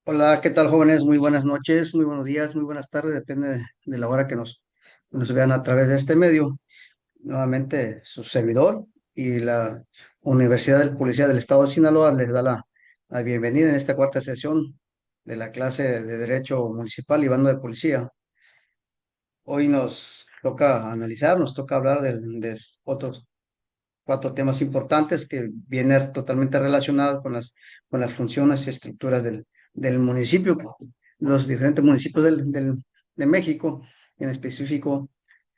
Hola, ¿qué tal, jóvenes? Muy buenas noches, muy buenos días, muy buenas tardes, depende de la hora que nos vean a través de este medio. Nuevamente, su servidor y la Universidad del Policía del Estado de Sinaloa les da la bienvenida en esta cuarta sesión de la clase de Derecho Municipal y Bando de Policía. Hoy nos toca analizar, nos toca hablar de otros cuatro temas importantes que vienen totalmente relacionados con las funciones y estructuras del municipio, los diferentes municipios de México, en específico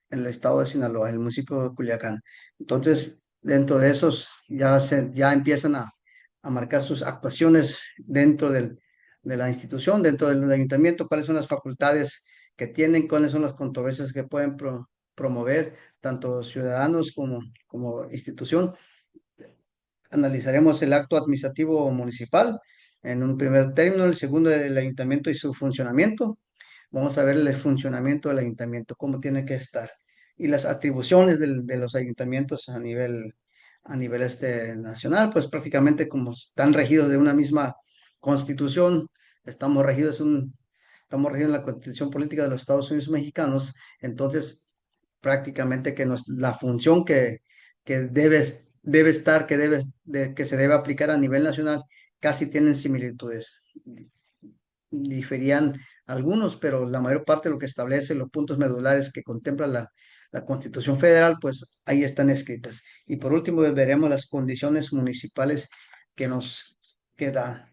en el estado de Sinaloa, el municipio de Culiacán. Entonces, dentro de esos ya empiezan a marcar sus actuaciones dentro de la institución, dentro del ayuntamiento, cuáles son las facultades que tienen, cuáles son las controversias que pueden promover tanto ciudadanos como institución. Analizaremos el acto administrativo municipal en un primer término, el segundo el ayuntamiento y su funcionamiento. Vamos a ver el funcionamiento del ayuntamiento, cómo tiene que estar y las atribuciones de los ayuntamientos a nivel nacional, pues prácticamente como están regidos de una misma constitución, estamos regidos en la constitución política de los Estados Unidos mexicanos, entonces prácticamente la función que debe estar, que se debe aplicar a nivel nacional, casi tienen similitudes. Diferían algunos, pero la mayor parte de lo que establece los puntos medulares que contempla la Constitución Federal, pues ahí están escritas. Y por último, veremos las condiciones municipales que nos queda,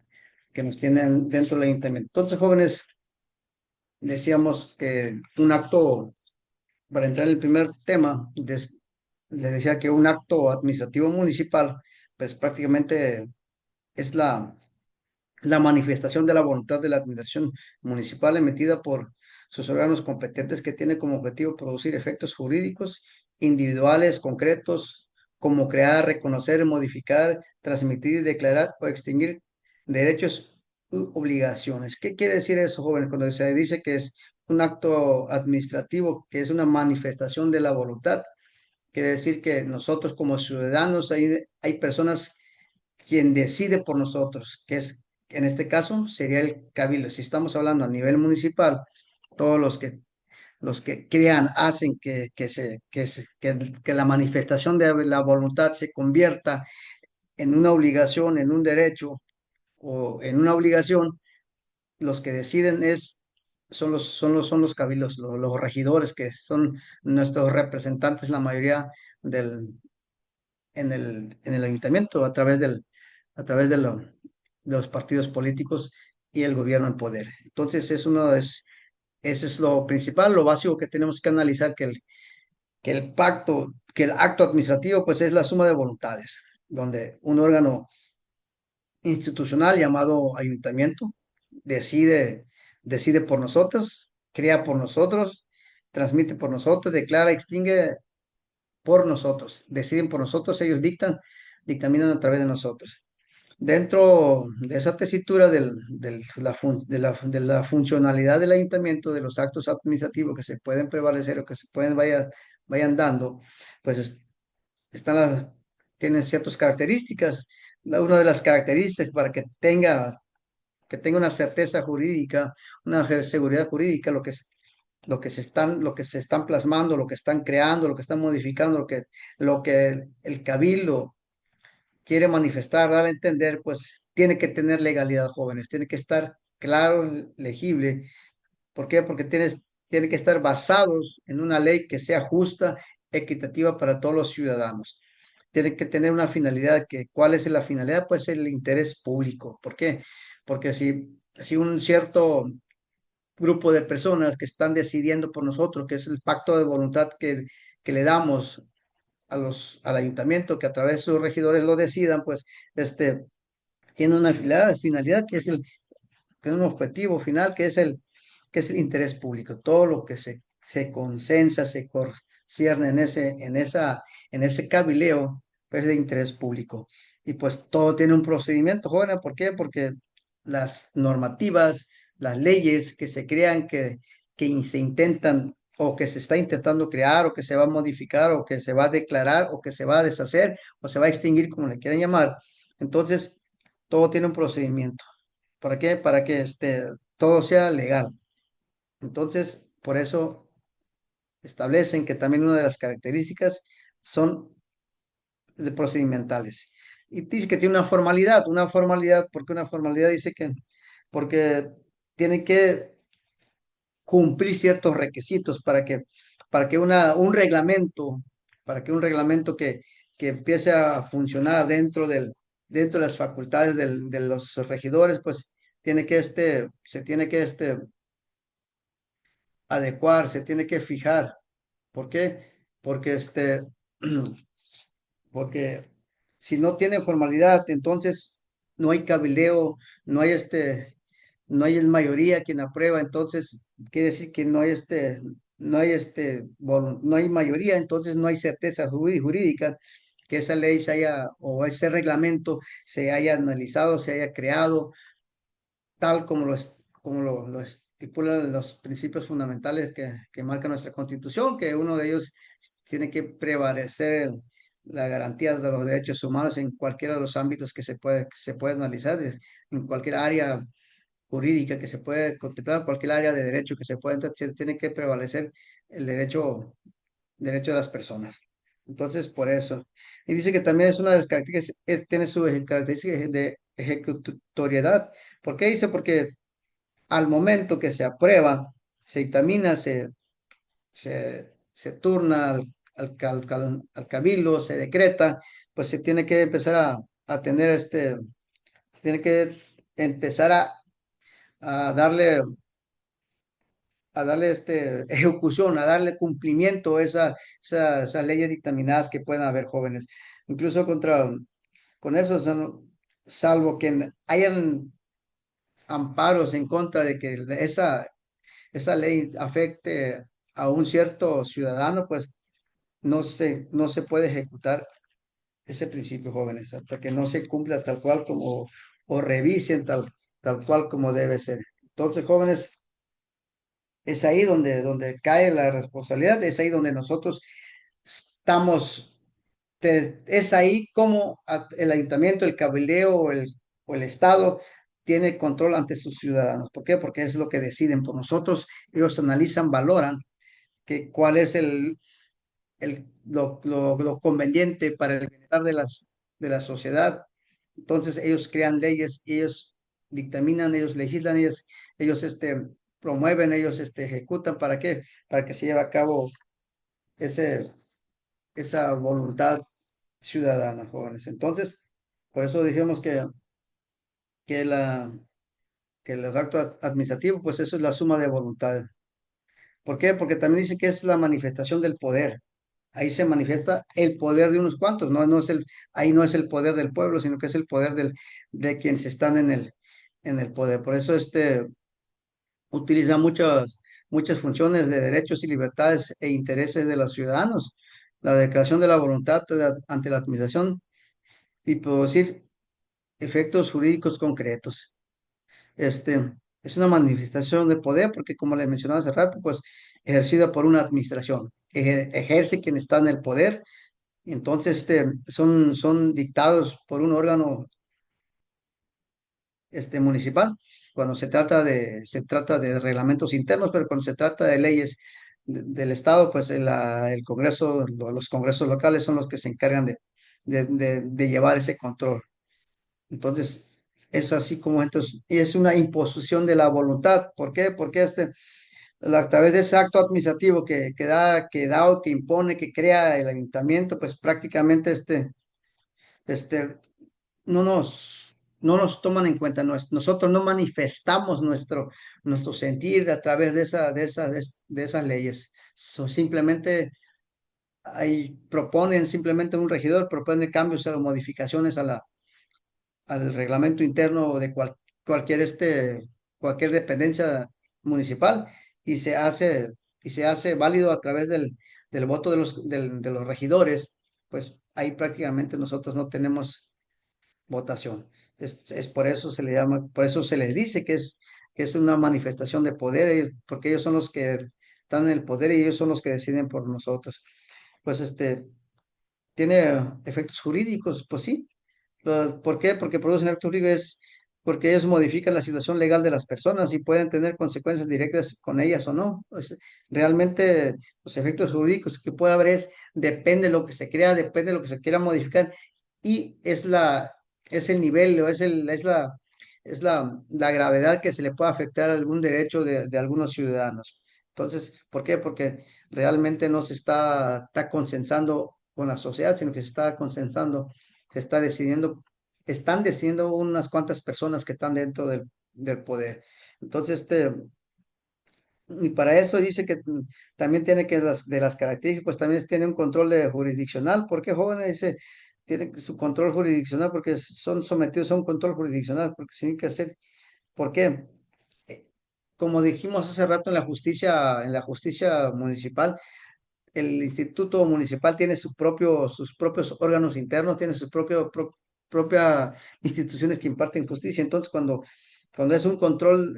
que nos tienen dentro del ayuntamiento. Entonces, jóvenes, decíamos que un acto, para entrar en el primer tema, les decía que un acto administrativo municipal, pues prácticamente es la manifestación de la voluntad de la administración municipal emitida por sus órganos competentes que tiene como objetivo producir efectos jurídicos individuales, concretos, como crear, reconocer, modificar, transmitir, declarar o extinguir derechos u obligaciones. ¿Qué quiere decir eso, jóvenes? Cuando se dice que es un acto administrativo, que es una manifestación de la voluntad, quiere decir que nosotros como ciudadanos hay personas quien decide por nosotros, que es, en este caso, sería el cabildo. Si estamos hablando a nivel municipal, todos los que crean, hacen que la manifestación de la voluntad se convierta en una obligación, en un derecho o en una obligación, los que deciden son los cabildos, los regidores, que son nuestros representantes, la mayoría del, en el ayuntamiento a través de los partidos políticos y el gobierno en poder. Entonces, ese es lo principal, lo básico que tenemos que analizar, que el acto administrativo, pues es la suma de voluntades, donde un órgano institucional llamado ayuntamiento decide por nosotros, crea por nosotros, transmite por nosotros, declara, extingue por nosotros, deciden por nosotros, ellos dictaminan a través de nosotros. Dentro de esa tesitura de la funcionalidad del ayuntamiento, de los actos administrativos que se pueden prevalecer o que se vayan dando, pues están tienen ciertas características. Una de las características para que tenga una certeza jurídica, una seguridad jurídica, lo que se están plasmando, lo que están creando, lo que están modificando, lo que el cabildo quiere manifestar, dar a entender, pues tiene que tener legalidad, jóvenes, tiene que estar claro, legible. ¿Por qué? Porque tiene que estar basados en una ley que sea justa, equitativa para todos los ciudadanos. Tiene que tener una finalidad, ¿cuál es la finalidad? Pues el interés público. ¿Por qué? Porque si un cierto grupo de personas que están decidiendo por nosotros, que es el pacto de voluntad que le damos al ayuntamiento, que a través de sus regidores lo decidan, pues tiene una finalidad que es un objetivo final, que es el interés público. Todo lo que se consensa, cierne en ese cabileo, pues es de interés público. Y pues todo tiene un procedimiento, joven. ¿Por qué? Porque las normativas, las leyes que se crean, que se intentan o que se está intentando crear o que se va a modificar o que se va a declarar o que se va a deshacer o se va a extinguir, como le quieran llamar. Entonces, todo tiene un procedimiento. ¿Para qué? Para que todo sea legal. Entonces, por eso establecen que también una de las características son procedimentales. Y dice que tiene una formalidad, porque una formalidad dice que, porque tiene que cumplir ciertos requisitos para que para que un reglamento que empiece a funcionar dentro de las facultades de los regidores, pues se tiene que adecuar, se tiene que fijar. ¿Por qué? Porque porque si no tiene formalidad, entonces no hay cabildeo, no hay no hay el mayoría quien aprueba, entonces quiere decir que no hay mayoría, entonces no hay certeza jurídica que esa ley se haya, o ese reglamento se haya analizado, se haya creado tal como lo estipulan los principios fundamentales que marca nuestra Constitución, que uno de ellos tiene que prevalecer la garantía de los derechos humanos en cualquiera de los ámbitos que se puede analizar, en cualquier área jurídica que se puede contemplar, cualquier área de derecho que se pueda, entonces tiene que prevalecer el derecho de las personas. Entonces, por eso. Y dice que también es una de las características, tiene su característica de ejecutoriedad. ¿Por qué dice? Porque al momento que se aprueba, se dictamina, se turna al cabildo, se decreta, pues se tiene que empezar a tener se tiene que empezar a darle ejecución, a darle cumplimiento a esas leyes dictaminadas que puedan haber jóvenes. Incluso con eso, salvo que hayan amparos en contra de que esa ley afecte a un cierto ciudadano, pues no se puede ejecutar ese principio, jóvenes, hasta que no se cumpla tal cual como, o revisen tal cual como debe ser. Entonces, jóvenes, es ahí donde cae la responsabilidad, es ahí donde nosotros estamos, es ahí como el ayuntamiento, el cabildeo o el Estado tiene control ante sus ciudadanos. ¿Por qué? Porque es lo que deciden por nosotros. Ellos analizan, valoran que cuál es lo conveniente para el bienestar de la sociedad. Entonces ellos crean leyes, ellos dictaminan, ellos legislan, ellos promueven, ellos ejecutan. ¿Para qué? Para que se lleve a cabo ese, esa voluntad ciudadana, jóvenes. Entonces, por eso dijimos que, la, que los actos administrativos, pues eso es la suma de voluntad. ¿Por qué? Porque también dice que es la manifestación del poder. Ahí se manifiesta el poder de unos cuantos, ahí no es el poder del pueblo, sino que es el poder de quienes están en el poder. Por eso utiliza muchas funciones de derechos y libertades e intereses de los ciudadanos. La declaración de la voluntad ante la administración y producir efectos jurídicos concretos. Es una manifestación de poder porque, como les mencionaba hace rato, pues ejercida por una administración. Ejerce quien está en el poder. Entonces, son dictados por un órgano municipal cuando se trata de reglamentos internos, pero cuando se trata de leyes del Estado, pues el Congreso, los congresos locales son los que se encargan de llevar ese control. Entonces, es así como entonces, y es una imposición de la voluntad. ¿Por qué? Porque a través de ese acto administrativo que da o que impone, que crea el ayuntamiento, pues prácticamente este, no nos toman en cuenta. Nosotros no manifestamos nuestro sentir a través de esas leyes. Simplemente proponen, simplemente un regidor propone cambios o modificaciones al reglamento interno de cualquier dependencia municipal y y se hace válido a través del voto de los regidores, pues ahí prácticamente nosotros no tenemos votación. Es por eso se le llama, por eso se les dice que es una manifestación de poder, porque ellos son los que están en el poder y ellos son los que deciden por nosotros. Pues tiene efectos jurídicos, pues sí. ¿Por qué? Porque producen actos jurídicos porque ellos modifican la situación legal de las personas y pueden tener consecuencias directas con ellas o no. Pues, realmente los efectos jurídicos que puede haber depende de lo que se crea, depende de lo que se quiera modificar y es el nivel o la gravedad que se le puede afectar a algún derecho de algunos ciudadanos. Entonces, ¿por qué? Porque realmente no se está consensando con la sociedad, sino que se está consensando, se está decidiendo, están decidiendo unas cuantas personas que están dentro del poder. Entonces, y para eso dice que también tiene que de las características, pues también tiene un control jurisdiccional. ¿Por qué jóvenes? Dice, tiene su control jurisdiccional porque son sometidos a un control jurisdiccional, porque tienen que hacer, ¿por qué? Eh, Como dijimos hace rato en la justicia municipal, el instituto municipal tiene sus propios órganos internos, tiene sus propias instituciones que imparten justicia. Entonces, cuando es un control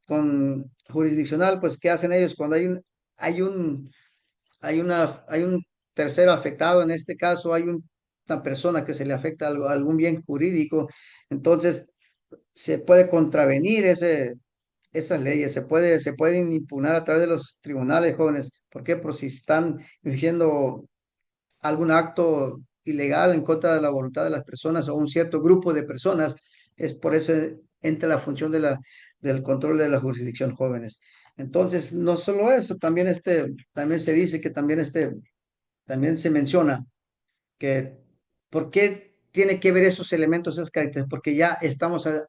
con jurisdiccional, pues, ¿qué hacen ellos? Cuando hay un, hay un tercero afectado, en este caso una persona que se le afecta algún bien jurídico, entonces se puede contravenir esas leyes, se pueden impugnar a través de los tribunales, jóvenes. ¿Por qué? Por si están infringiendo algún acto ilegal en contra de la voluntad de las personas o un cierto grupo de personas, es por eso entra la función del control de la jurisdicción, jóvenes. Entonces, no solo eso, también se dice que también se menciona que ¿por qué tiene que ver esos elementos, esas características? Porque ya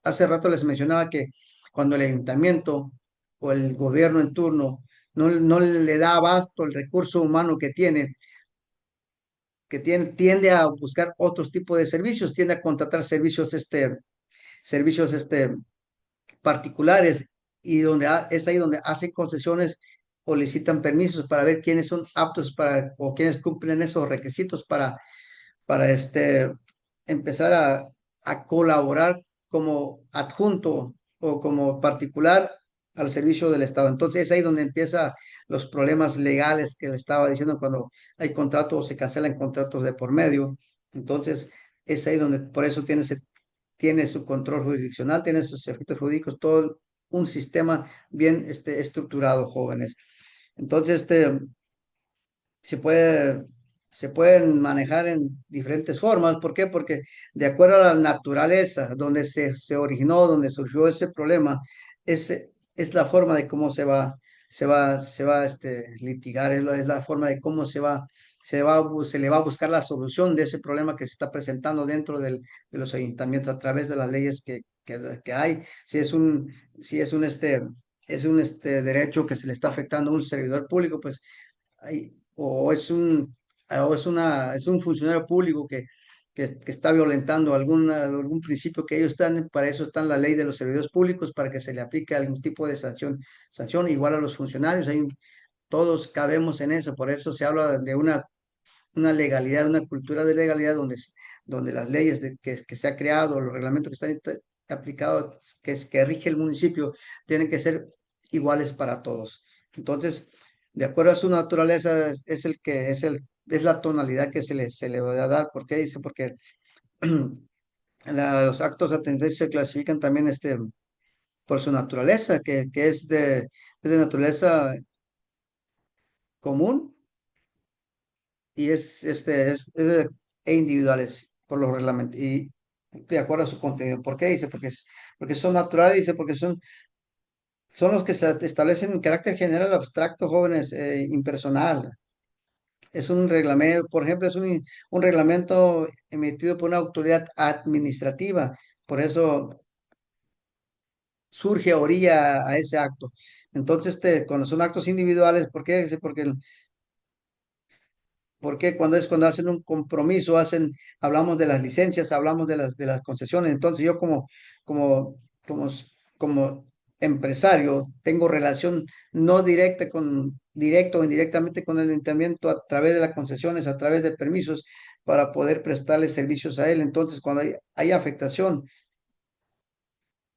hace rato les mencionaba que cuando el ayuntamiento o el gobierno en turno no le da abasto el recurso humano tiende a buscar otros tipos de servicios, tiende a contratar servicios particulares y es ahí donde hacen concesiones o licitan permisos para ver quiénes son aptos o quiénes cumplen esos requisitos para empezar a colaborar como adjunto o como particular al servicio del Estado. Entonces es ahí donde empiezan los problemas legales que le estaba diciendo cuando hay contratos o se cancelan contratos de por medio. Entonces es ahí donde por eso tiene su control jurisdiccional, tiene sus efectos jurídicos, todo un sistema bien estructurado, jóvenes. Entonces, se puede, se pueden manejar en diferentes formas. ¿Por qué? Porque de acuerdo a la naturaleza donde se originó, donde surgió ese problema, es la forma de cómo se va litigar, es la forma de cómo se le va a buscar la solución de ese problema que se está presentando dentro de los ayuntamientos a través de las leyes que hay. Si es un derecho que se le está afectando a un servidor público, pues o es un funcionario público que está violentando algún principio que ellos están, para eso está la ley de los servidores públicos, para que se le aplique algún tipo de sanción igual a los funcionarios. Todos cabemos en eso, por eso se habla de una legalidad, una cultura de legalidad donde las leyes que se ha creado, los reglamentos que están aplicados, que rige el municipio, tienen que ser iguales para todos. Entonces, de acuerdo a su naturaleza, es la tonalidad que se le va a dar. ¿Por qué dice? Porque los actos atendidos se clasifican también por su naturaleza, que es de naturaleza común y e individuales por los reglamentos y de acuerdo a su contenido. ¿Por qué dice? Porque son naturales, dice, porque son los que se establecen en carácter general, abstracto, jóvenes, impersonal. Es un reglamento, por ejemplo, un reglamento emitido por una autoridad administrativa. Por eso surge a orilla a ese acto. Entonces, cuando son actos individuales, ¿por qué? Dice, porque cuando hacen un compromiso, hablamos de las licencias, hablamos de las concesiones. Entonces yo como, como, como empresario tengo relación no directa directo o indirectamente con el ayuntamiento a través de las concesiones, a través de permisos para poder prestarle servicios a él. Entonces cuando hay afectación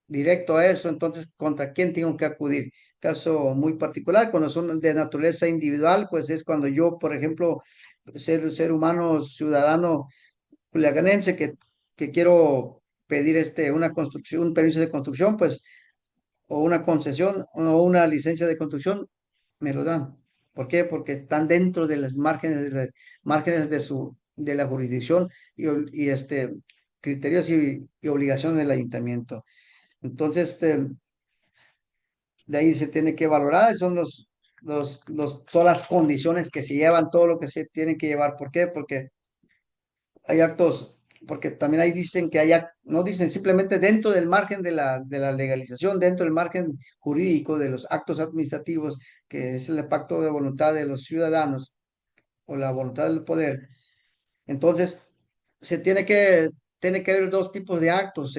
directo a eso, entonces, ¿contra quién tengo que acudir? Caso muy particular, cuando son de naturaleza individual, pues es cuando yo, por ejemplo, ser humano, ciudadano culiacanense, que quiero pedir una construcción, un permiso de construcción, pues, o una concesión o una licencia de construcción, me lo dan. ¿Por qué? Porque están dentro de los márgenes de la jurisdicción y criterios y obligaciones del ayuntamiento. Entonces, de ahí se tiene que valorar, son todas las condiciones que se llevan, todo lo que se tiene que llevar. ¿Por qué? Porque hay actos, porque también ahí dicen que no dicen simplemente dentro del margen de la legalización, dentro del margen jurídico de los actos administrativos, que es el pacto de voluntad de los ciudadanos o la voluntad del poder. Entonces, se tiene que haber dos tipos de actos,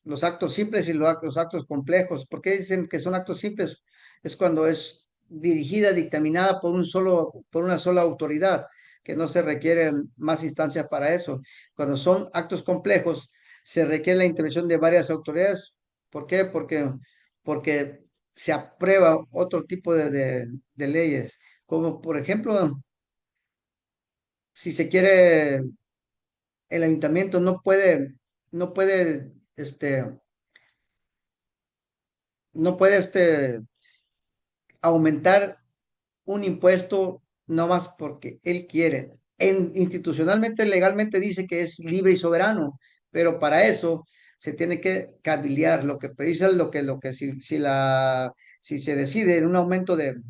los actos simples y los actos complejos. ¿Por qué dicen que son actos simples? Es cuando es dirigida, dictaminada por una sola autoridad, que no se requiere más instancias para eso. Cuando son actos complejos, se requiere la intervención de varias autoridades. ¿Por qué? Porque se aprueba otro tipo de leyes, como por ejemplo, si se quiere el ayuntamiento no puede, no puede, aumentar un impuesto no más porque él quiere. Institucionalmente, legalmente dice que es libre y soberano, pero para eso se tiene que cabildear lo que dice si se decide en un aumento del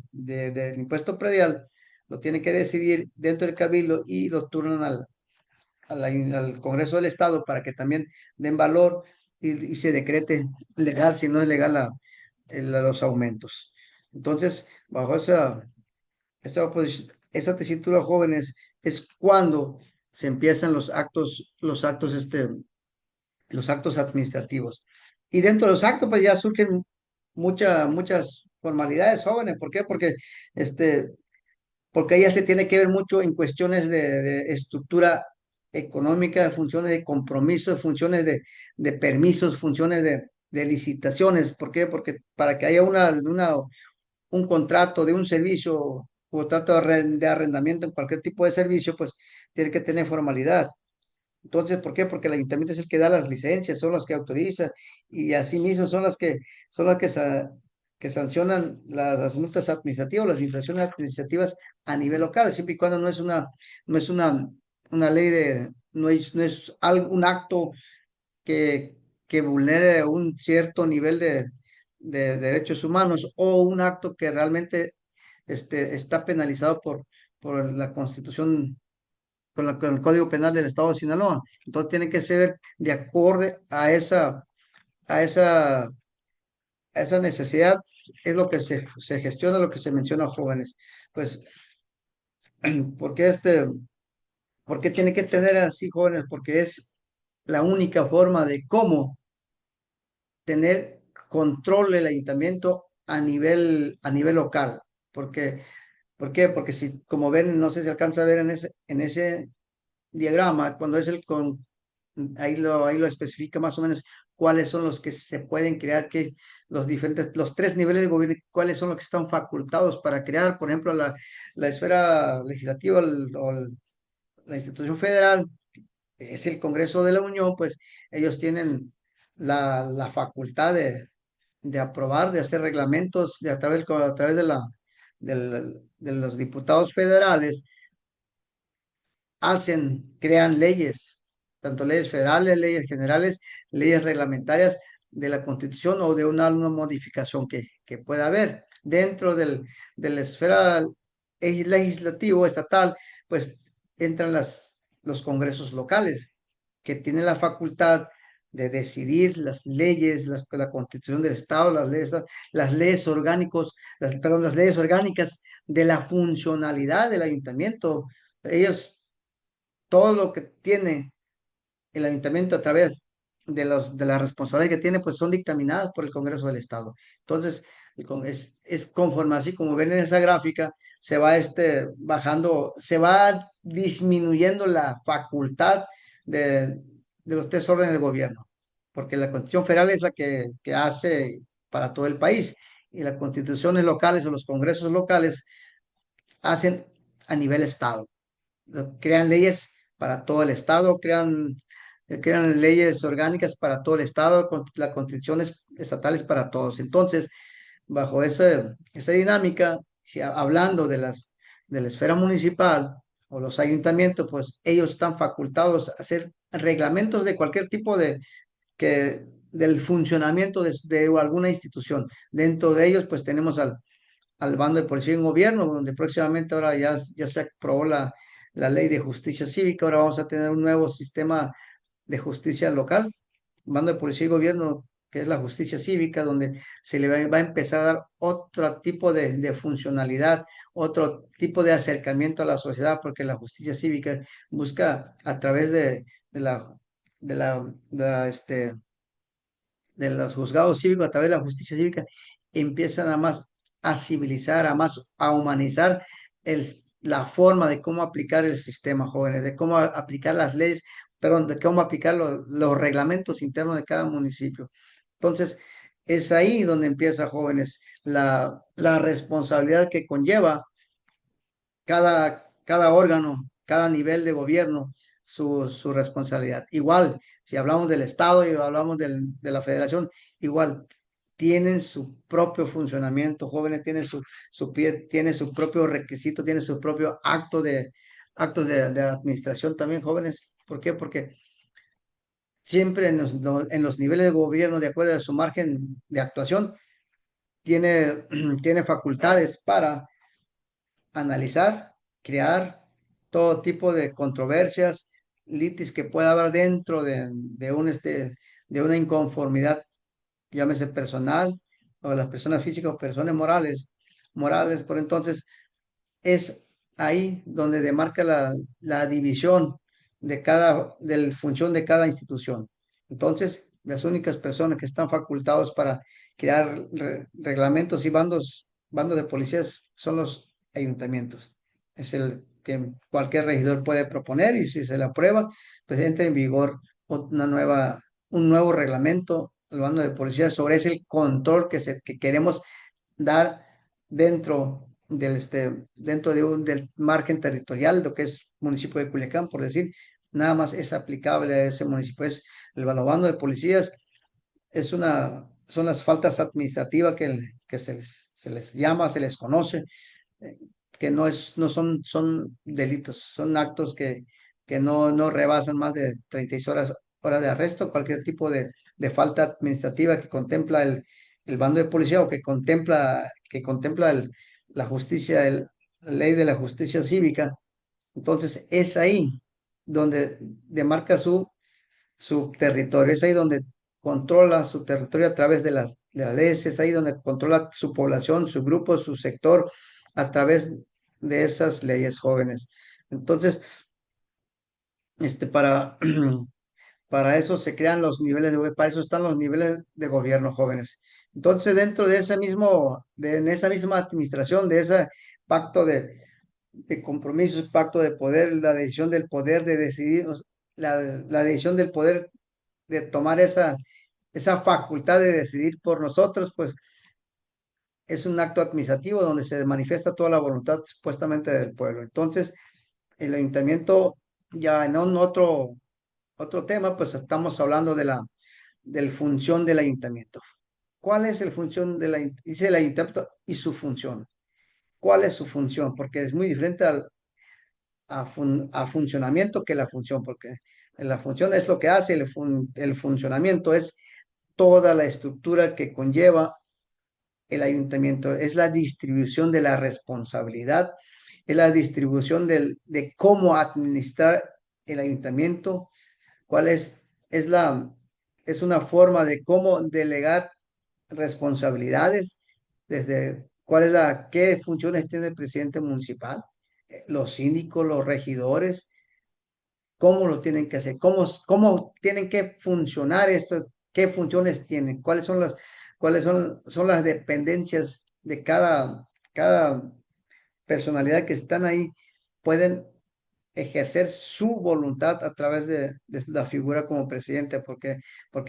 impuesto predial, lo tiene que decidir dentro del cabildo y lo turnan al Congreso del Estado para que también den valor y se decrete legal, si no es legal los aumentos. Entonces, bajo esa tesitura, jóvenes, es cuando se empiezan los actos administrativos. Y dentro de los actos, pues ya surgen muchas formalidades, jóvenes. ¿Por qué? Este, porque ella se tiene que ver mucho en cuestiones de estructura económica, de funciones de compromiso, funciones de permisos, funciones de licitaciones. ¿Por qué? Porque para que haya un contrato de un servicio, contrato de arrendamiento en cualquier tipo de servicio, pues tiene que tener formalidad. Entonces, ¿por qué? Porque el ayuntamiento es el que da las licencias, son las que autoriza y asimismo son las que sancionan las multas administrativas, las infracciones administrativas a nivel local, siempre y cuando no es una ley no es un acto que vulnere un cierto nivel de derechos humanos o un acto que realmente está penalizado por la Constitución con el Código Penal del Estado de Sinaloa. Entonces tiene que ser de acorde a esa, a esa necesidad, es lo que se gestiona, lo que se menciona a jóvenes. Pues, ¿por qué por qué tiene que tener así jóvenes? Porque es la única forma de cómo tener control del ayuntamiento a nivel local. Porque, ¿por qué? Porque si, como ven, no sé si alcanza a ver en ese diagrama, cuando es ahí lo especifica más o menos cuáles son los que se pueden crear, los tres niveles de gobierno, cuáles son los que están facultados para crear, por ejemplo, la esfera legislativa o la institución federal, es el Congreso de la Unión, pues ellos tienen la facultad de aprobar, de hacer reglamentos a través de los diputados federales crean leyes, tanto leyes federales, leyes generales, leyes reglamentarias de la Constitución o de una modificación que pueda haber dentro de la esfera legislativo estatal, pues entran los congresos locales que tienen la facultad de decidir las leyes, la Constitución del Estado, las leyes orgánicos, perdón, las leyes orgánicas de la funcionalidad del ayuntamiento. Ellos todo lo que tiene el ayuntamiento a través de las responsabilidades que tiene, pues son dictaminadas por el Congreso del Estado. Entonces, es conforme así como ven en esa gráfica, se va bajando, se va disminuyendo la facultad de, de los tres órdenes de gobierno, porque la Constitución Federal es la que hace para todo el país y las constituciones locales o los congresos locales hacen a nivel Estado, crean leyes para todo el estado, crean Se crean leyes orgánicas para todo el estado, las constituciones estatales para todos. Entonces, bajo esa dinámica, si hablando de la esfera municipal o los ayuntamientos, pues ellos están facultados a hacer reglamentos de cualquier tipo del funcionamiento de alguna institución. Dentro de ellos, pues tenemos al bando de policía en gobierno, donde próximamente ahora ya se aprobó la ley de justicia cívica. Ahora vamos a tener un nuevo sistema de justicia local, bando de policía y gobierno, que es la justicia cívica, donde se le va a empezar a dar otro tipo de funcionalidad, otro tipo de acercamiento a la sociedad, porque la justicia cívica busca a través de la, de los juzgados cívicos, a través de la justicia cívica, empiezan a más a civilizar, a humanizar el, la forma de cómo aplicar el sistema, jóvenes, de cómo aplicar las leyes, perdón, de cómo aplicar los reglamentos internos de cada municipio. Entonces, es ahí donde empieza, jóvenes, la responsabilidad que conlleva cada órgano, cada nivel de gobierno, su responsabilidad. Igual, si hablamos del Estado y hablamos de la Federación, igual tienen su propio funcionamiento, jóvenes tienen tienen su propio requisito, tienen su propio actos de administración también, jóvenes. ¿Por qué? Porque siempre en los niveles de gobierno, de acuerdo a su margen de actuación, tiene, tiene facultades para analizar, crear todo tipo de controversias, litis que pueda haber dentro de una inconformidad, llámese personal, o las personas físicas o personas morales. Por entonces, es ahí donde demarca la división de la función de cada institución. Entonces, las únicas personas que están facultados para crear reglamentos y bandos de policías son los ayuntamientos. Es el que cualquier regidor puede proponer y si se le aprueba, pues entra en vigor un nuevo reglamento, el bando de policías sobre ese control que queremos dar dentro del margen territorial, lo que es municipio de Culiacán, por decir, nada más es aplicable a ese municipio. Es el bando de policías, son las faltas administrativas que se les llama, se les conoce, eh, que no son delitos, son actos que no rebasan más de 36 horas de arresto, cualquier tipo de falta administrativa que contempla el bando de policía o que contempla la justicia, la ley de la justicia cívica. Entonces es ahí donde demarca su territorio, es ahí donde controla su territorio a través de las leyes, es ahí donde controla su población, su grupo, su sector, a través de esas leyes, jóvenes. Entonces, para, para eso se crean los niveles para eso están los niveles de gobierno, jóvenes. Entonces, dentro en esa misma administración, de ese pacto de compromisos, pacto de poder, la decisión del poder de decidir, la decisión del poder de tomar esa facultad de decidir por nosotros, pues es un acto administrativo donde se manifiesta toda la voluntad supuestamente del pueblo. Entonces, el ayuntamiento, ya en otro tema, pues estamos hablando de la función del ayuntamiento. ¿Cuál es la función dice el ayuntamiento y su función? ¿Cuál es su función? Porque es muy diferente a funcionamiento que la función, porque la función es lo que hace, el funcionamiento es toda la estructura que conlleva el ayuntamiento, es la distribución de la responsabilidad, es la distribución de cómo administrar el ayuntamiento, cuál es una forma de cómo delegar responsabilidades, desde qué funciones tiene el presidente municipal, los síndicos, los regidores, cómo lo tienen que hacer, cómo tienen que funcionar esto, qué funciones tienen, cuáles son las dependencias de cada personalidad que están ahí, pueden ejercer su voluntad a través de la figura como presidente. ¿Por qué?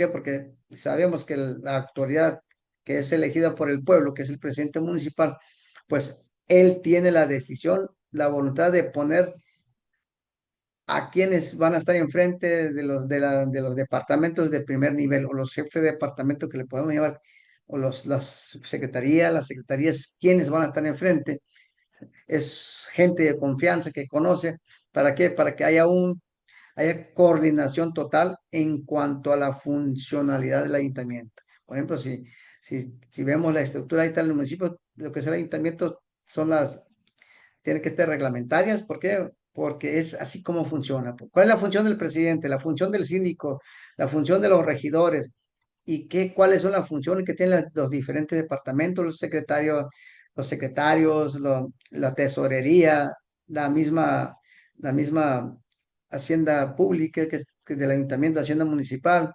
Porque sabemos que la autoridad que es elegida por el pueblo, que es el presidente municipal, pues él tiene la decisión, la voluntad de poner a quienes van a estar enfrente de los departamentos de primer nivel o los jefes de departamento que le podemos llamar, o las secretarías, quienes van a estar enfrente. Es gente de confianza que conoce. ¿Para qué? Para que haya coordinación total en cuanto a la funcionalidad del ayuntamiento. Por ejemplo, si vemos la estructura ahí tal en el municipio, lo que es el ayuntamiento son tienen que estar reglamentarias. ¿Por qué? Porque es así como funciona. ¿Cuál es la función del presidente? La función del síndico, la función de los regidores y cuáles son las funciones que tienen los diferentes departamentos, los secretarios, la tesorería, la misma hacienda pública que es del ayuntamiento, hacienda municipal,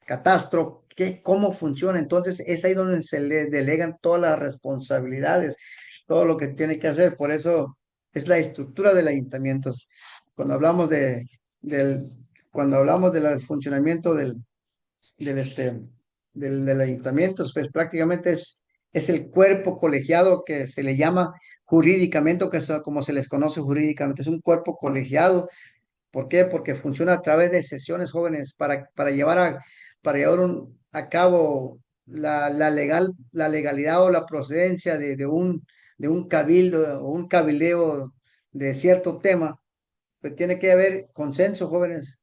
catastro, cómo funciona. Entonces es ahí donde se le delegan todas las responsabilidades, todo lo que tiene que hacer. Por eso es la estructura del ayuntamiento. Cuando hablamos del, cuando hablamos del funcionamiento del, este, del ayuntamiento, pues prácticamente es el cuerpo colegiado que se le llama jurídicamente, o como se les conoce jurídicamente, es un cuerpo colegiado. ¿Por qué? Porque funciona a través de sesiones jóvenes para llevar a cabo la legalidad o la procedencia de un cabildo o un cabildeo de cierto tema. Pues tiene que haber consenso, jóvenes,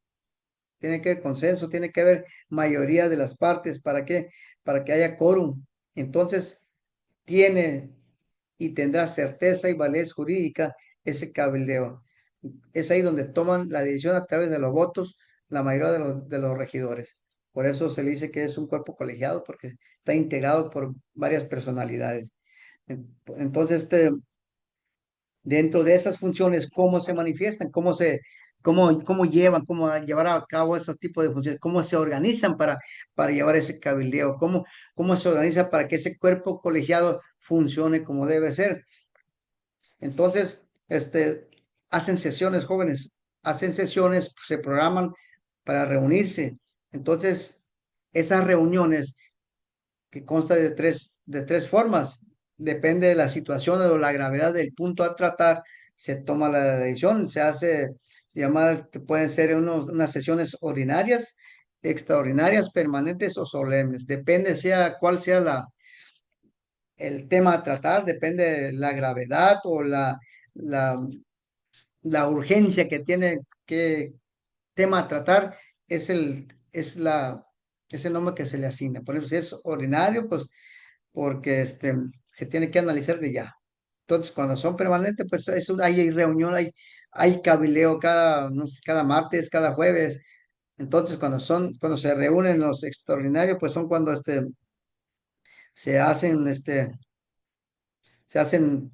tiene que haber consenso, tiene que haber mayoría de las partes. ¿Para qué? Para que haya quórum. Entonces, tiene y tendrá certeza y validez jurídica ese cabildeo. Es ahí donde toman la decisión a través de los votos la mayoría de los regidores. Por eso se le dice que es un cuerpo colegiado, porque está integrado por varias personalidades. Entonces, dentro de esas funciones, cómo se manifiestan, cómo llevar a cabo esos tipos de funciones, cómo se organizan para llevar ese cabildeo, cómo se organiza para que ese cuerpo colegiado funcione como debe ser. Entonces, hacen sesiones, jóvenes, hacen sesiones, se programan para reunirse. Entonces, esas reuniones que consta de tres formas. Depende de la situación o la gravedad del punto a tratar, se toma la decisión. Pueden ser unas sesiones ordinarias, extraordinarias, permanentes o solemnes. Depende cuál sea el tema a tratar, depende de la gravedad o la, la urgencia que tiene, qué tema a tratar, es el nombre que se le asigna. Por ejemplo, si es ordinario, pues porque se tiene que analizar de ya. Entonces, cuando son permanentes, pues hay reunión, hay cabileo no sé, cada martes, cada jueves. Entonces, cuando se reúnen los extraordinarios, pues son cuando se hacen, se hacen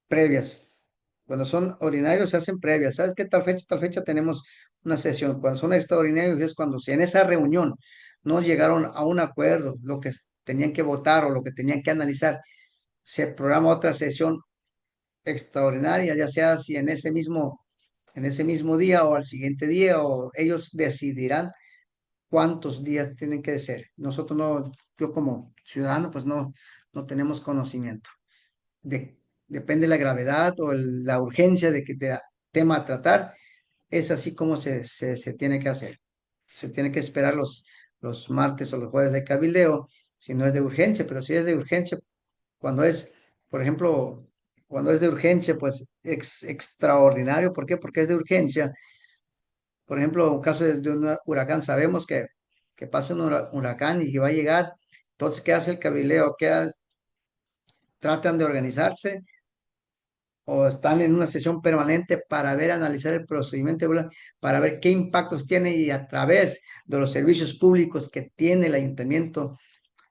previas. Cuando son ordinarios se hacen previas. ¿Sabes qué? Tal fecha tenemos una sesión. Cuando son extraordinarios es cuando si en esa reunión no llegaron a un acuerdo, lo que tenían que votar o lo que tenían que analizar, se programa otra sesión extraordinaria, ya sea si en ese mismo día o al siguiente día, o ellos decidirán cuántos días tienen que ser. Nosotros no, yo como ciudadano, pues no tenemos conocimiento depende de la gravedad o la urgencia de que tema a tratar, es así como se tiene que hacer. Se tiene que esperar los martes o los jueves de cabildeo, si no es de urgencia, pero si es de urgencia, cuando es, por ejemplo, cuando es de urgencia, pues extraordinario. ¿Por qué? Porque es de urgencia. Por ejemplo, en caso de un huracán, sabemos que pasa un huracán y que va a llegar. Entonces, ¿qué hace el cabildeo? Tratan de organizarse o están en una sesión permanente para analizar el procedimiento, ¿verdad? Para ver qué impactos tiene, y a través de los servicios públicos que tiene el ayuntamiento,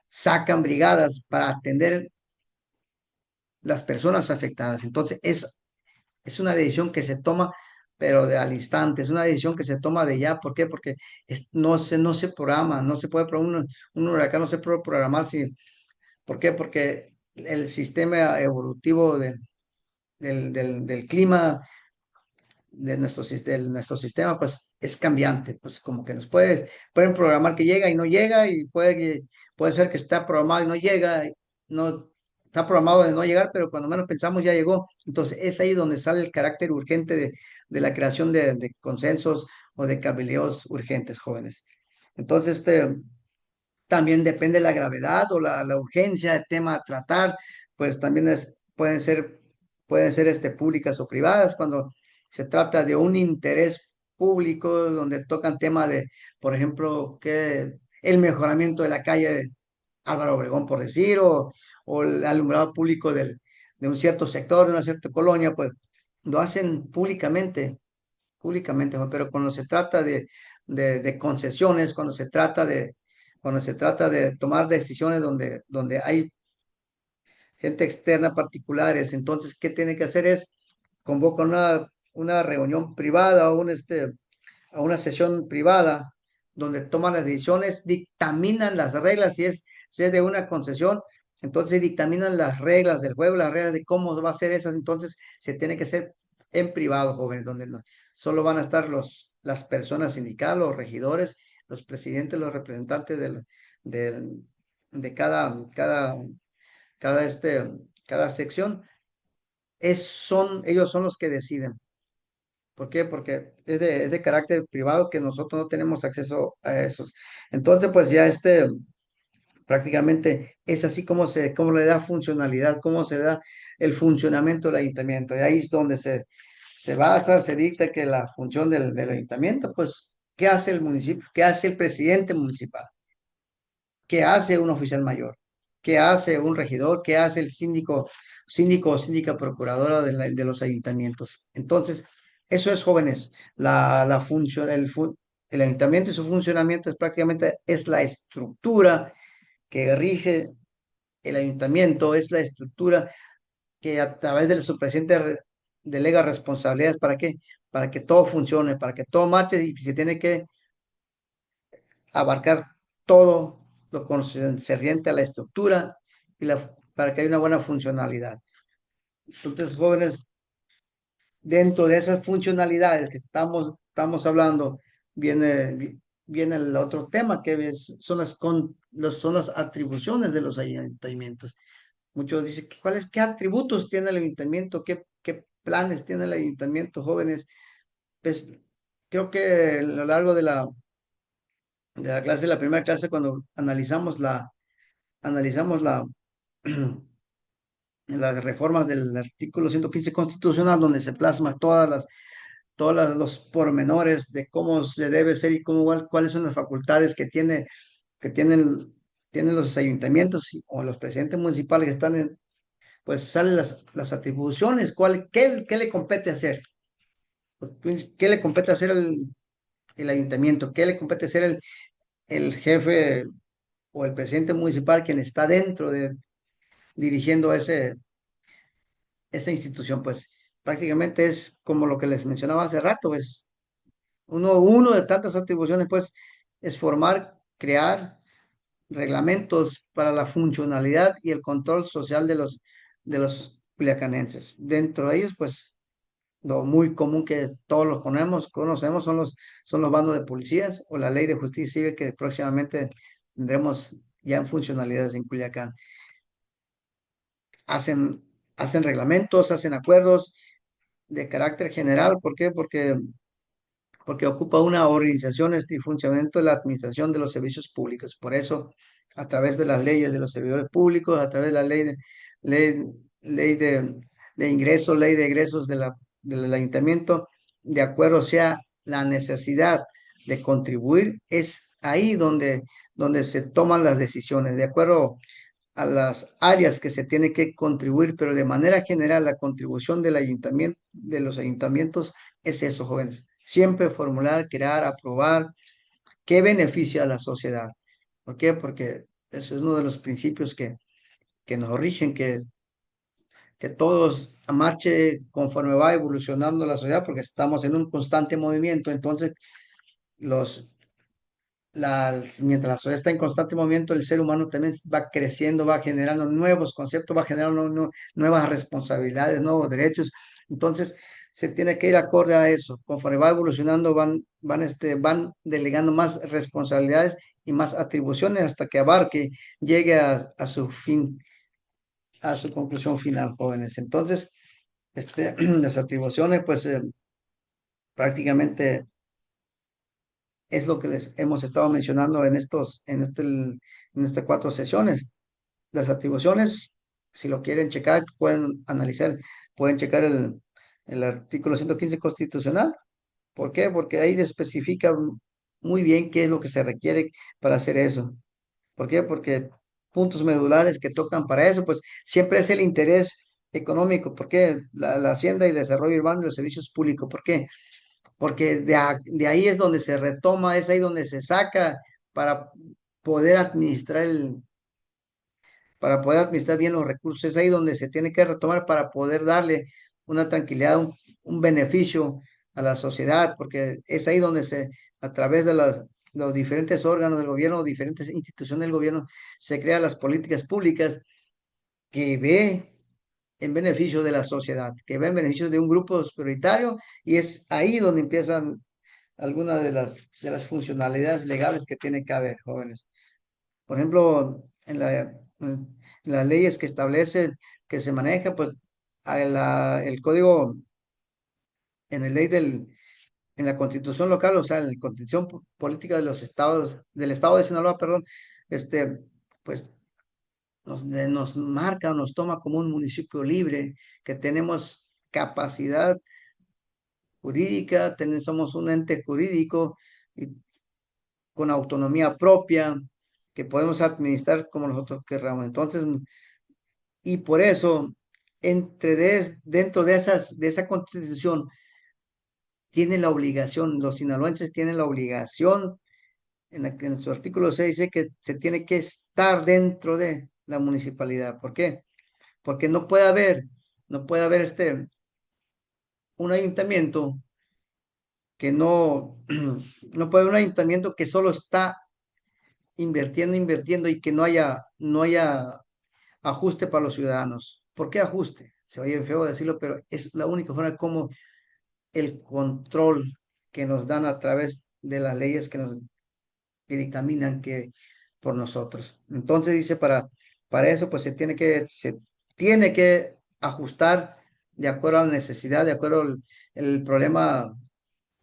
sacan brigadas para atender las personas afectadas. Entonces, es una decisión que se toma, pero al instante, es una decisión que se toma de ya. ¿Por qué? Porque no se programa, no se puede programar un huracán, no se puede programar. ¿Por qué? Porque el sistema evolutivo del clima de nuestro sistema, pues es cambiante. Pues como que pueden programar que llega y no llega, y puede ser que está programado y no llega. No, está programado de no llegar, pero cuando menos pensamos ya llegó. Entonces es ahí donde sale el carácter urgente de la creación de consensos o de cabildeos urgentes, jóvenes. Entonces, también depende de la gravedad o la urgencia del tema a tratar, pues también pueden ser públicas o privadas cuando se trata de un interés público donde tocan tema de, por ejemplo, que el mejoramiento de la calle de Álvaro Obregón, por decir, o el alumbrado público de un cierto sector, de una cierta colonia, pues lo hacen públicamente, ¿no? Pero cuando se trata de concesiones, cuando se trata de tomar decisiones donde hay gente externa particulares, entonces, ¿qué tiene que hacer? Es convocar una reunión privada o a una sesión privada donde toman las decisiones, dictaminan las reglas, si es de una concesión, entonces dictaminan las reglas del juego, las reglas de cómo va a ser esas, entonces se tiene que hacer en privado, jóvenes, donde solo van a estar las personas sindicadas, los regidores, los presidentes, los representantes del- de cada, cada sección, ellos son los que deciden. ¿Por qué? Porque es de carácter privado que nosotros no tenemos acceso a esos. Entonces, pues ya prácticamente es así como le da funcionalidad, cómo se le da el funcionamiento del ayuntamiento. Y ahí es donde se basa, se dicta que la función del ayuntamiento, pues, ¿qué hace el municipio? ¿Qué hace el presidente municipal? ¿Qué hace un oficial mayor? ¿Qué hace un regidor? ¿Qué hace el síndico o síndica procuradora de los ayuntamientos? Entonces, eso es, jóvenes. La función, el ayuntamiento y su funcionamiento es la estructura que rige el ayuntamiento, es la estructura que a través de su presidente delega responsabilidades. ¿Para qué? Para que todo funcione, para que todo marche y se tiene que abarcar todo lo concerniente a la estructura para que haya una buena funcionalidad. Entonces, jóvenes, dentro de esas funcionalidades que estamos hablando, viene el otro tema son las atribuciones de los ayuntamientos. Muchos dicen, ¿qué atributos tiene el ayuntamiento? ¿Qué planes tiene el ayuntamiento, jóvenes? Pues creo que a lo largo de la primera clase, cuando analizamos las reformas del artículo 115 constitucional, donde se plasma los pormenores de cómo se debe ser y cuáles son las facultades que tienen los ayuntamientos o los presidentes municipales que pues salen las atribuciones, qué le compete hacer. Pues, ¿qué le compete hacer el ayuntamiento? ¿Qué le compete hacer el jefe o el presidente municipal quien está dirigiendo esa institución? Pues prácticamente es como lo que les mencionaba hace rato, pues uno de tantas atribuciones, pues, es crear reglamentos para la funcionalidad y el control social de los culiacanenses. Dentro de ellos, pues, lo muy común que todos los conocemos son los bandos de policías o la ley de justicia civil que próximamente tendremos ya en funcionalidades en Culiacán. Hacen, hacen reglamentos, hacen acuerdos de carácter general. ¿Por qué? Porque ocupa una organización y funcionamiento de la administración de los servicios públicos. Por eso, a través de las leyes de los servidores públicos, a través de la ley, ley de ingresos, ley de egresos del ayuntamiento, de acuerdo sea la necesidad de contribuir, es ahí donde se toman las decisiones, de acuerdo a las áreas que se tiene que contribuir, pero de manera general la contribución de los ayuntamientos es eso, jóvenes. Siempre formular, crear, aprobar, qué beneficia a la sociedad. ¿Por qué? Porque eso es uno de los principios que nos rigen, que todos marche conforme va evolucionando la sociedad, porque estamos en un constante movimiento. Entonces, los, mientras la sociedad está en constante movimiento, el ser humano también va creciendo, va generando nuevos conceptos, va generando nuevas responsabilidades, nuevos derechos. Entonces, se tiene que ir acorde a eso. Conforme va evolucionando, van delegando más responsabilidades y más atribuciones hasta que llegue a su fin. a su conclusión final, jóvenes. Entonces, las atribuciones, pues prácticamente es lo que les hemos estado mencionando en estas 4 sesiones. Las atribuciones, si lo quieren checar, pueden analizar, pueden checar el artículo 115 constitucional. ¿Por qué? Porque ahí especifica muy bien qué es lo que se requiere para hacer eso. ¿Por qué? Porque puntos medulares que tocan para eso, pues siempre es el interés económico. ¿Por qué? La hacienda y el desarrollo urbano y los servicios públicos. ¿Por qué? Porque de ahí es donde se retoma, es ahí donde se saca para poder administrar para poder administrar bien los recursos. Es ahí donde se tiene que retomar para poder darle una tranquilidad, un beneficio a la sociedad, porque es ahí donde a través de los diferentes órganos del gobierno, diferentes instituciones del gobierno, se crean las políticas públicas que ve en beneficio de la sociedad, que ve en beneficio de un grupo prioritario, y es ahí donde empiezan algunas de las funcionalidades legales que tiene que haber, jóvenes. Por ejemplo, en las leyes que establecen que se maneja, pues el código, en la ley en la constitución local, o sea, en la constitución política de los estados, del estado de Sinaloa, perdón, este, pues nos marca, nos toma como un municipio libre, que tenemos capacidad jurídica, somos un ente jurídico y con autonomía propia, que podemos administrar como nosotros querramos. Entonces, y por eso, dentro de esa constitución, tienen la obligación, los sinaloenses tienen la obligación, en su artículo 6 dice que se tiene que estar dentro de la municipalidad. ¿Por qué? Porque no puede haber un ayuntamiento que no puede haber un ayuntamiento que solo está invirtiendo, invirtiendo y que no haya ajuste para los ciudadanos. ¿Por qué ajuste? Se oye feo decirlo, pero es la única forma como el control que nos dan a través de las leyes que dictaminan por nosotros. Entonces dice, para eso pues se tiene que ajustar de acuerdo a la necesidad, de acuerdo el problema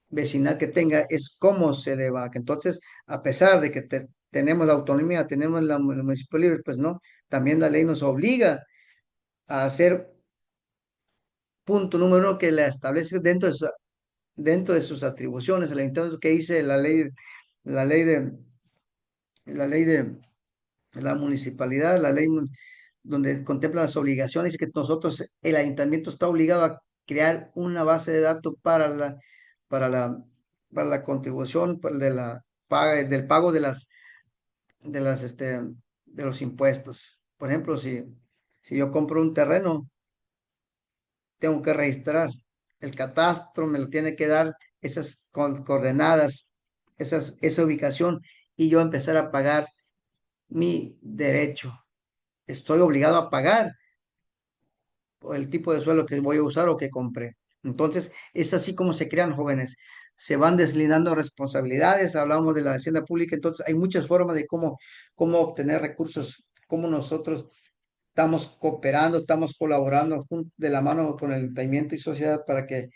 vecinal que tenga, es cómo se le va. Entonces, a pesar de que tenemos la autonomía, tenemos el municipio libre, pues no, también la ley nos obliga a hacer punto número uno que la establece dentro de sus atribuciones, el ayuntamiento que dice la ley de, la ley de la municipalidad, donde contempla las obligaciones, y que nosotros, el ayuntamiento está obligado a crear una base de datos para la, para la contribución del pago de las, este, de los impuestos. Por ejemplo, si yo compro un terreno, tengo que registrar. El catastro me lo tiene que dar esas coordenadas, esa ubicación, y yo empezar a pagar mi derecho. Estoy obligado a pagar por el tipo de suelo que voy a usar o que compré. Entonces, es así como se crean, jóvenes. Se van deslindando responsabilidades, hablamos de la hacienda pública, entonces hay muchas formas de cómo obtener recursos, cómo nosotros estamos cooperando, estamos colaborando de la mano con el ayuntamiento y sociedad para que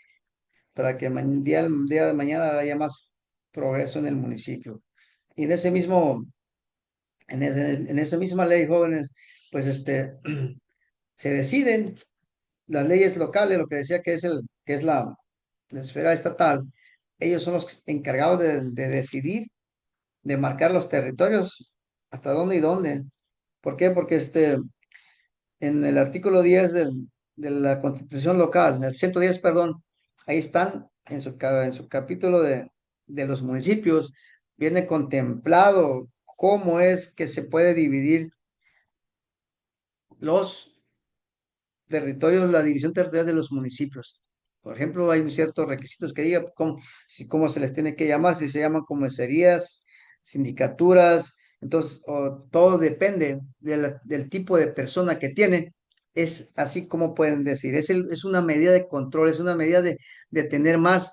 el día de mañana haya más progreso en el municipio. Y en esa misma ley, jóvenes, pues se deciden las leyes locales, lo que decía que es la esfera estatal. Ellos son los encargados de decidir, de marcar los territorios, hasta dónde y dónde. ¿Por qué? Porque en el artículo 10 de la Constitución local, en el 110, perdón, ahí están, en su capítulo de los municipios, viene contemplado cómo es que se puede dividir los territorios, la división territorial de los municipios. Por ejemplo, hay ciertos requisitos que diga cómo se les tiene que llamar, si se llaman comisarías, sindicaturas. Entonces, todo depende del tipo de persona que tiene. Es así como pueden decir. Es una medida de control, es una medida de tener más,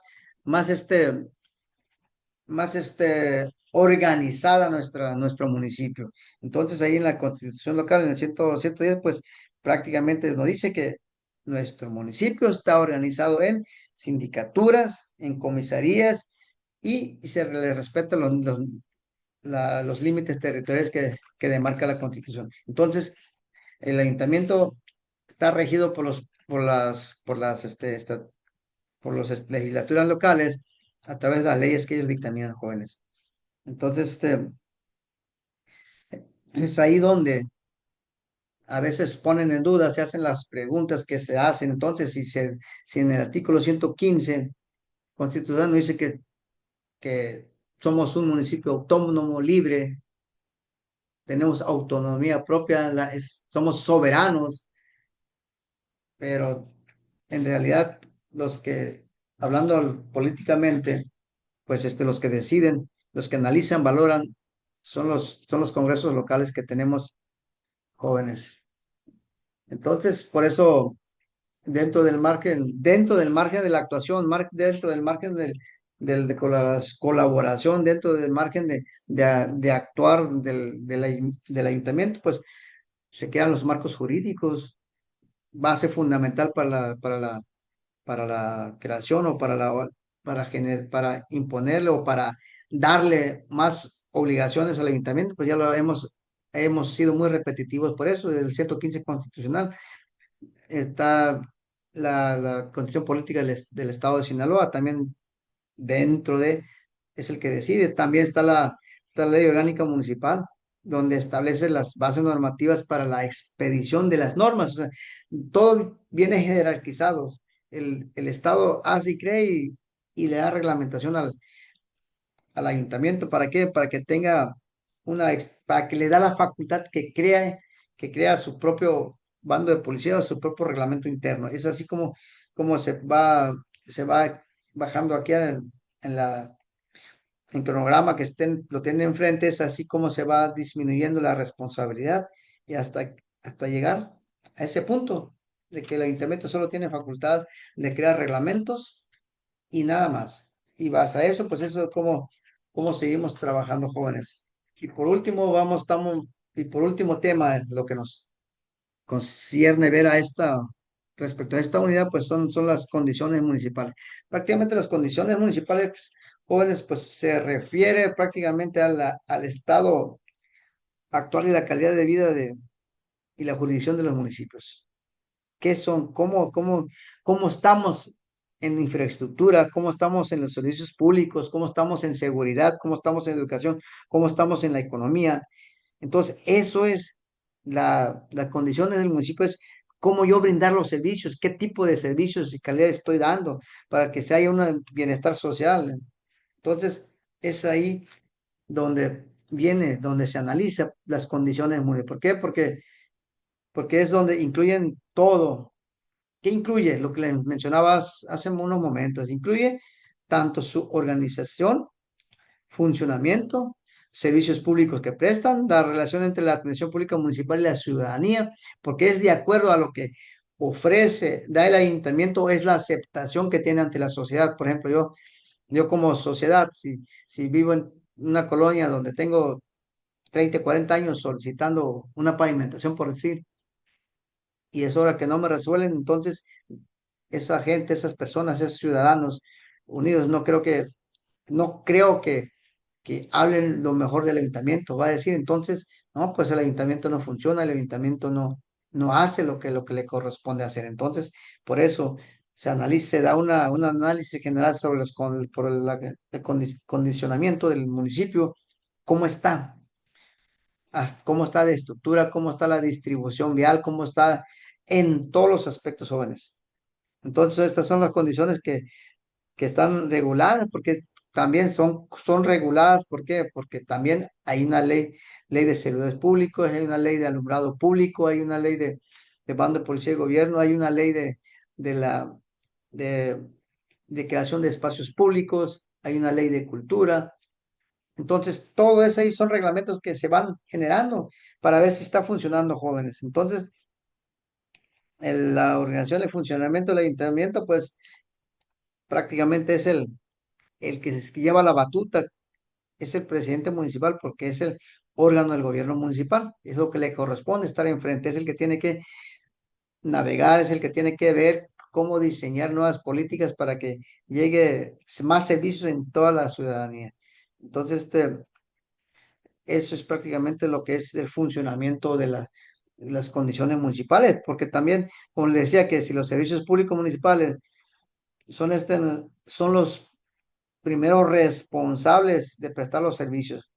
organizada nuestro municipio. Entonces, ahí en la constitución local, en el 110, pues prácticamente nos dice que nuestro municipio está organizado en sindicaturas, en comisarías y se le respetan los límites territoriales que demarca la Constitución. Entonces, el ayuntamiento está regido por las legislaturas locales a través de las leyes que ellos dictaminan, jóvenes. Entonces, es ahí donde a veces ponen en duda, se hacen las preguntas que se hacen. Entonces, si en el artículo 115 constitucional nos dice que somos un municipio autónomo, libre, tenemos autonomía propia, somos soberanos, pero en realidad los que, hablando políticamente, pues los que deciden, los que analizan, valoran, son los congresos locales que tenemos, jóvenes. Entonces, por eso, dentro del margen de la actuación, dentro del margen de colaboración, dentro del margen de actuar del ayuntamiento, pues se crean los marcos jurídicos, base fundamental para la creación o para imponerle o para darle más obligaciones al ayuntamiento, pues ya hemos sido muy repetitivos por eso, el 115 constitucional. Está la constitución política del estado de Sinaloa, también dentro de, es el que decide. También está la ley orgánica municipal, donde establece las bases normativas para la expedición de las normas. O sea, todo viene jerarquizado. El Estado hace y cree y le da reglamentación al ayuntamiento. ¿Para qué? Para que tenga para que le da la facultad que crea su propio bando de policía o su propio reglamento interno. Es así como se va bajando aquí en en cronograma que lo tienen enfrente, es así como se va disminuyendo la responsabilidad y hasta llegar a ese punto de que el ayuntamiento solo tiene facultad de crear reglamentos y nada más. Y vas a eso, pues eso es como seguimos trabajando, jóvenes. Y por último, y por último tema, lo que nos concierne ver respecto a esta unidad, pues son las condiciones municipales. Prácticamente las condiciones municipales, pues, jóvenes, pues se refiere prácticamente al estado actual y la calidad de vida y la jurisdicción de los municipios. ¿Qué son? Cómo estamos en infraestructura? ¿Cómo estamos en los servicios públicos? ¿Cómo estamos en seguridad? ¿Cómo estamos en educación? ¿Cómo estamos en la economía? Entonces, eso es las condiciones del municipio, es cómo yo brindar los servicios, qué tipo de servicios y calidad estoy dando para que se haya un bienestar social. Entonces, es ahí donde se analiza las condiciones municipales. ¿Por qué? Porque es donde incluyen todo. ¿Qué incluye? Lo que les mencionabas hace unos momentos. Incluye tanto su organización, funcionamiento, servicios públicos que prestan, la relación entre la administración pública municipal y la ciudadanía, porque es de acuerdo a lo que ofrece, da el ayuntamiento, es la aceptación que tiene ante la sociedad. Por ejemplo, yo como sociedad, si vivo en una colonia donde tengo 30 40 años solicitando una pavimentación, por decir, y es hora que no me resuelven, entonces esa gente, esas personas, esos ciudadanos unidos, no creo que hablen lo mejor del ayuntamiento. Va a decir entonces, no, pues el ayuntamiento no funciona, el ayuntamiento no hace lo que le corresponde hacer. Entonces, por eso se da un análisis general sobre el condicionamiento del municipio, cómo está, cómo está de estructura, cómo está la distribución vial, cómo está en todos los aspectos jóvenes. Entonces, estas son las condiciones que están reguladas, porque también son reguladas, ¿por qué? Porque también hay una ley de servidores públicos, hay una ley de alumbrado público, hay una ley de bando de policía y gobierno, hay una ley de la, de, de creación de espacios públicos, hay una ley de cultura. Entonces, todo eso ahí son reglamentos que se van generando para ver si está funcionando, jóvenes. Entonces, la organización de funcionamiento del ayuntamiento, pues prácticamente es el que lleva la batuta, es el presidente municipal porque es el órgano del gobierno municipal, es lo que le corresponde estar enfrente, es el que tiene que navegar, es el que tiene que ver cómo diseñar nuevas políticas para que llegue más servicios en toda la ciudadanía. Entonces, eso es prácticamente lo que es el funcionamiento de las condiciones municipales, porque también, como le decía, que si los servicios públicos municipales son, son los primeros responsables de prestar los servicios.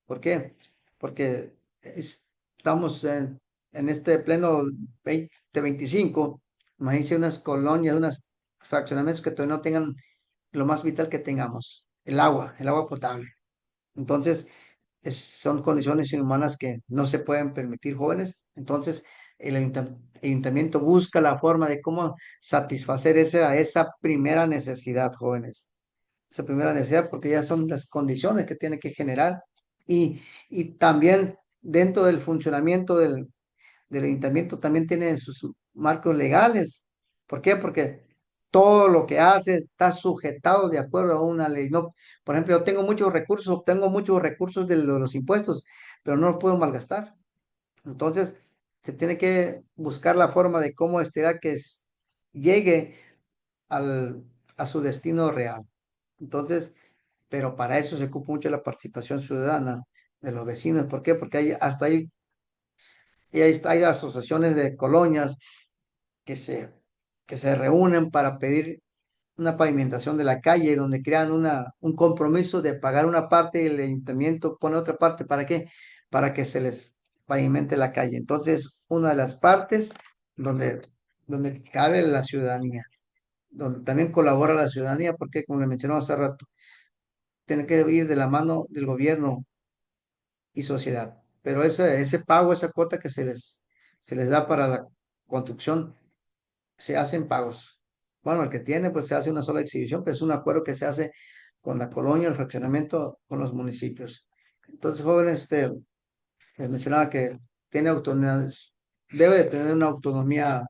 ¿Por qué? Porque estamos en este pleno 2025. Imagínense unas colonias, unos fraccionamientos que todavía no tengan lo más vital que tengamos, el agua potable. Entonces, son condiciones inhumanas que no se pueden permitir, jóvenes. Entonces, ayuntamiento busca la forma de cómo satisfacer esa primera necesidad, jóvenes. Esa primera necesidad, porque ya son las condiciones que tiene que generar. Y también dentro del funcionamiento del ayuntamiento también tiene sus marcos legales. ¿Por qué? Porque todo lo que hace está sujetado de acuerdo a una ley. No, por ejemplo, yo tengo muchos recursos, obtengo muchos recursos de los impuestos, pero no los puedo malgastar. Entonces, se tiene que buscar la forma de cómo estirar que llegue al, a su destino real. Entonces, pero para eso se ocupa mucho la participación ciudadana de los vecinos. ¿Por qué? Porque hasta ahí, y ahí hay asociaciones de colonias que que se reúnen para pedir una pavimentación de la calle, donde crean un compromiso de pagar una parte y el ayuntamiento pone otra parte. ¿Para qué? Para que se les pavimente la calle. Entonces, una de las partes donde, donde cabe la ciudadanía, donde también colabora la ciudadanía, porque como le mencionaba hace rato, tiene que ir de la mano del gobierno y sociedad. Pero ese pago, esa cuota que se les da para la construcción, se hacen pagos. Bueno, el que tiene, pues se hace una sola exhibición, pero es un acuerdo que se hace con la colonia, el fraccionamiento, con los municipios. Entonces, jóvenes, les mencionaba que tiene autonomía, debe de tener una autonomía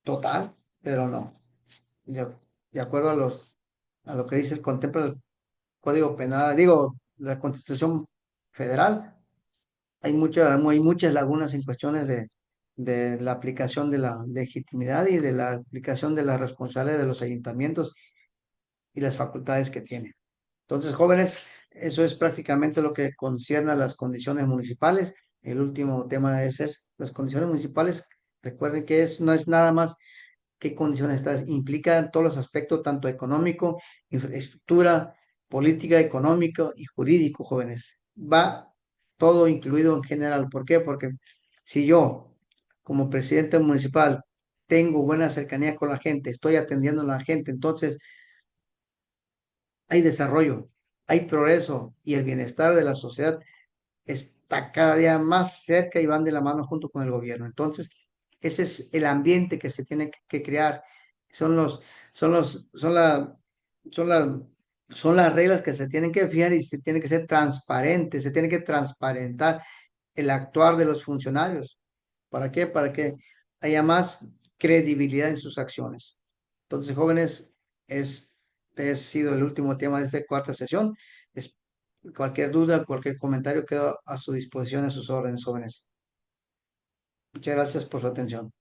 total, pero no. De, de acuerdo a lo que dice contempla el Código Penal, digo, la Constitución Federal, hay muchas lagunas en cuestiones de la aplicación de la legitimidad y de la aplicación de las responsabilidades de los ayuntamientos y las facultades que tienen. Entonces, jóvenes, eso es prácticamente lo que concierne a las condiciones municipales. El último tema es las condiciones municipales. Recuerden que no es nada más qué condiciones estás, implica todos los aspectos, tanto económico, infraestructura, política, económico y jurídico, jóvenes. Va todo incluido en general. ¿Por qué? Porque si yo, como presidente municipal, tengo buena cercanía con la gente, estoy atendiendo a la gente, entonces hay desarrollo, hay progreso y el bienestar de la sociedad está cada día más cerca y van de la mano junto con el gobierno. Entonces, ese es el ambiente que se tiene que crear. Son los, son los, son la, son la- son las reglas que se tienen que fijar y se tiene que ser transparente, se tiene que transparentar el actuar de los funcionarios. ¿Para qué? Para que haya más credibilidad en sus acciones. Entonces, jóvenes, este ha sido el último tema de esta cuarta sesión. Es- Cualquier duda, cualquier comentario queda a su disposición, a sus órdenes, jóvenes. Muchas gracias por su atención.